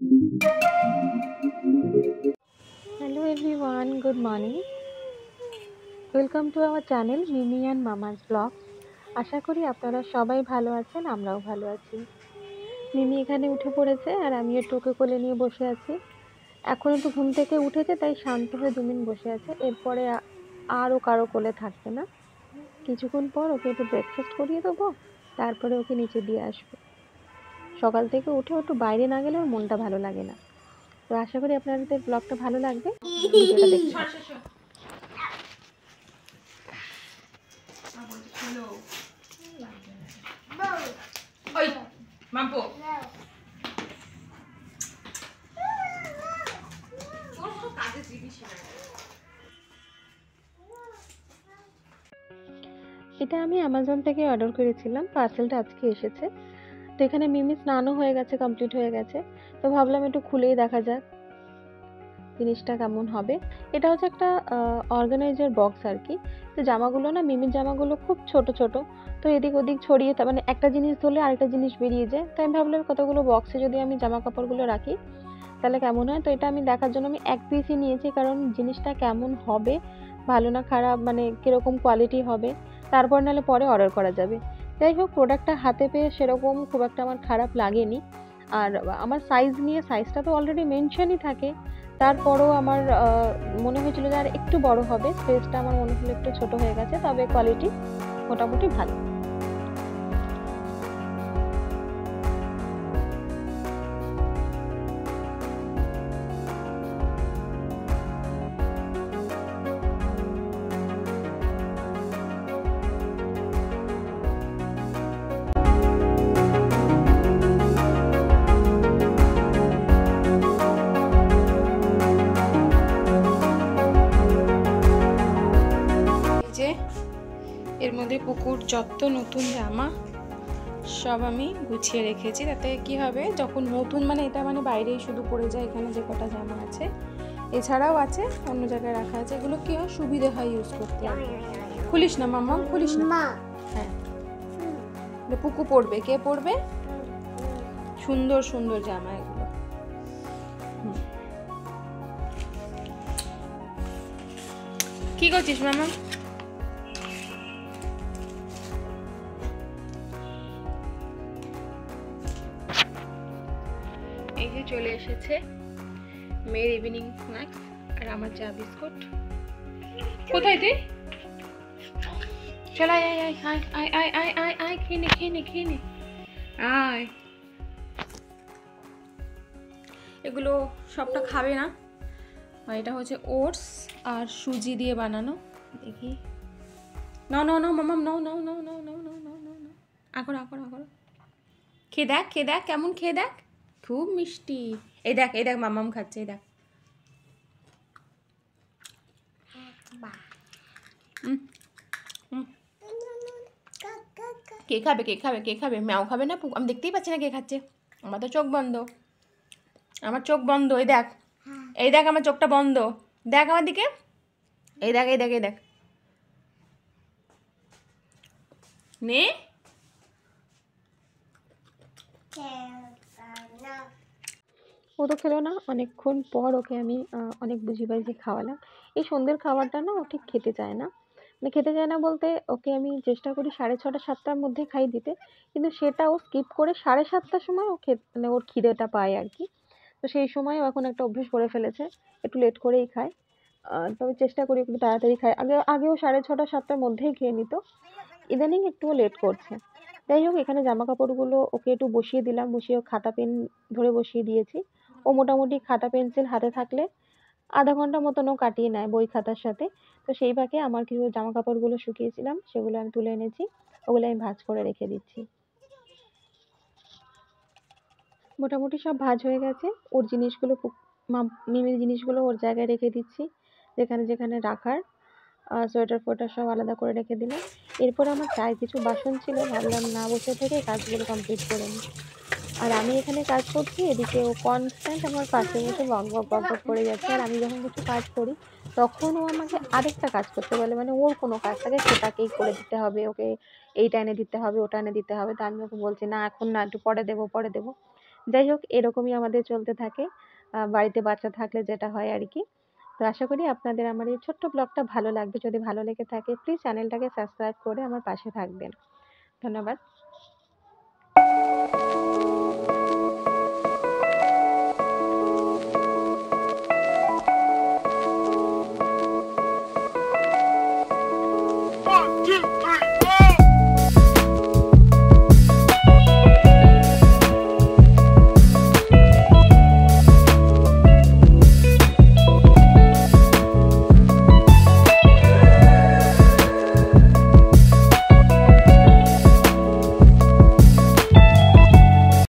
Hello everyone, good morning. Welcome to our channel Mimi and mama's blog. আশা করি আপনারা সবাই ভালো আছেন, আমরাও ভালো আছি। মিমি এখানে উঠে পড়েছে আর আমি একটু ওকে কোলে নিয়ে বসে আছি। এখন একটু ঘুম থেকে উঠেছে, তাই শান্ত হয়ে 2 মিনিট বসে আছে। এরপরে আরও কারো কোলে থাকবে না। কিছুক্ষণ পর ওকে একটু ব্রেকফাস্ট করিয়ে দেবো, তারপরে ওকে নিচে দিয়ে আসবো। সকাল থেকে উঠে একটু বাইরে না গেলে ওর মনটা ভালো লাগে না। তো আশা করি আপনাদের ব্লগটা ভালো লাগবে, ভিডিওটা দেখতে থাকুন। ওই মাম্পো এটা আমি অ্যামাজন থেকে অর্ডার করেছিলাম, পার্সেলটা আজকে এসেছে। তো এখানে মিমি স্নানও হয়ে গেছে, কমপ্লিট হয়ে গেছে। তো ভাবলাম একটু খুলেই দেখা যাক জিনিসটা কেমন হবে। এটা হচ্ছে একটা অর্গানাইজার বক্স আর কি। তো জামাগুলো না, মিমির জামাগুলো খুব ছোট ছোট, তো এদিক ওদিক ছড়িয়ে, তার মানে একটা জিনিস ধরলে আরেকটা জিনিস বেরিয়ে যায়। তাই আমি ভাবলাম কতগুলো বক্সে যদি আমি জামা কাপড়গুলো রাখি তাহলে কেমন হয়। তো এটা আমি দেখার জন্য আমি এক পিসই নিয়েছি, কারণ জিনিসটা কেমন হবে, ভালো না খারাপ, মানে কীরকম কোয়ালিটি হবে, তারপর নাহলে পরে অর্ডার করা যাবে। যাই হোক, প্রোডাক্টটা হাতে পেয়ে সেরকম খুব একটা আমার খারাপ লাগেনি। আর আমার সাইজ নিয়ে, সাইজটা তো অলরেডি মেনশনই থাকে, তারপরও আমার মনে হয়েছিল যে আর একটু বড় হবে। স্পেসটা আমার মনে হলো একটু ছোট হয়ে গেছে, তবে কোয়ালিটি মোটামুটি ভালো। এর মধ্যে পুকুর যত নতুন জামা সব আমি গুছিয়ে রেখেছি। তাতে কি হবে, যখন নতুন, মানে এটা মানে বাইরেই শুধু পড়ে যায়, এখানে যে কটা জামা আছে, এছাড়াও আছে অন্য জায়গায় রাখা আছে, এগুলো কি হয়, সুবিধে হয় ইউজ করতে। খুলিস না মাম্মা, খুলিস না। হ্যাঁ, পুকু পড়বে, কে পড়বে? সুন্দর সুন্দর জামা এগুলো। কি করছিস মামা? এই যে চলে এসেছে মেয়ের ইভিনিং স্ন্যাক্স আর আমার চা বিস্কুট। কোথায় তুই? চল আয় আয় আয় আয় আয় আয় আয় আয়, খেয়ে নে খেয়ে নে খেয়ে নে, আয়। এগুলো সবটা খাবে না, এটা হচ্ছে ওটস আর সুজি দিয়ে বানানো। দেখি, নাও নাও নাও মামাম, নাও নাও নাও নাও নাও নাও নাও নাও নাও, আকড় আকড় আকড়, খেয়ে দেখ খেয়ে দেখ কেমন, খেয়ে দেখ, খুব মিষ্টি। এই দেখ এই দেখ মামাম খাচ্ছে, এই দেখ। কে খাবে কে খাবে কে খাবে? ম্যাও খাবে না? আমি দেখতেই পাচ্ছি না কে খাচ্ছে, আমার তো চোখ বন্ধ, আমার চোখ বন্ধ। এই দেখ, এই দেখ আমার চোখটা বন্ধ, দেখ আমার দিকে, এই দেখ এই দেখ এই দেখ, নে। ও তো খেলো না, অনেকক্ষণ পর ওকে আমি অনেক বুঝি বাজি খাওয়ালাম। এই সন্ধ্যের খাবারটা না ও ঠিক খেতে চায় না, মানে খেতে চায় না বলতে, ওকে আমি চেষ্টা করি 6:30 7টার মধ্যে খাই দিতে, কিন্তু সেটা ও স্কিপ করে 7:30টার সময় ও মানে ওর খিদেটা পায় আর কি। তো সেই সময় ও এখন একটা অভ্যেস করে ফেলেছে, একটু লেট করেই খায়। তবে চেষ্টা করি একটু তাড়াতাড়ি খায়, আগেও 6:30 7টার মধ্যেই খেয়ে নিত, ইদানিং একটুও লেট করছে। যাই হোক, এখানে জামা কাপড়গুলো ওকে একটু বসিয়ে দিলাম, বসিয়ে খাতা পেন ধরে বসিয়ে দিয়েছি। ও মোটামুটি খাতা পেন্সিল হাতে থাকলে আধা ঘন্টা মতন ও কাটিয়ে নেয় বই খাতার সাথে। তো সেই ফাঁকে আমার কিছু জামা কাপড়গুলো শুকিয়েছিলাম, সেগুলো আমি তুলে এনেছি, ওগুলো আমি ভাঁজ করে রেখে দিচ্ছি। মোটামুটি সব ভাঁজ হয়ে গেছে। ওর জিনিসগুলো মিমির জিনিসগুলো ওর জায়গায় রেখে দিচ্ছি, যেখানে যেখানে রাখার। সোয়েটার ফোয়েটার সব আলাদা করে রেখে দিলাম। এরপর আমার চায়ের কিছু বাসন ছিল, ভাবলাম না বসে থেকে কাজগুলো কমপ্লিট করে নিই। আর আমি এখানে কাজ করছি, এদিকে ও কনস্ট্যান্ট আমার পাশে বসে বক বক করে যাচ্ছে। আর আমি যখন কিছু কাজ করি, তখন ও আমাকে আরেকটা কাজ করতে বলে। মানে ওর কোনো কাজ থাকে সেটাকেই করে দিতে হবে, ওকে এইটা এনে দিতে হবে, ওটা এনে দিতে হবে। তো আমি ওকে বলছি, "না এখন না, একটু পরে দেবো, পরে দেবো।" যাই হোক, এরকমই আমাদের চলতে থাকে। বাড়িতে বাচ্চা থাকলে যেটা হয় আরকি। তো আশা করি আপনাদের আমার এই ছোট্ট ব্লগটা ভালো লাগবে। যদি ভালো লেগে থাকে প্লিজ চ্যানেলটাকে সাবস্ক্রাইব করে আমার পাশে থাকবেন। ধন্যবাদ।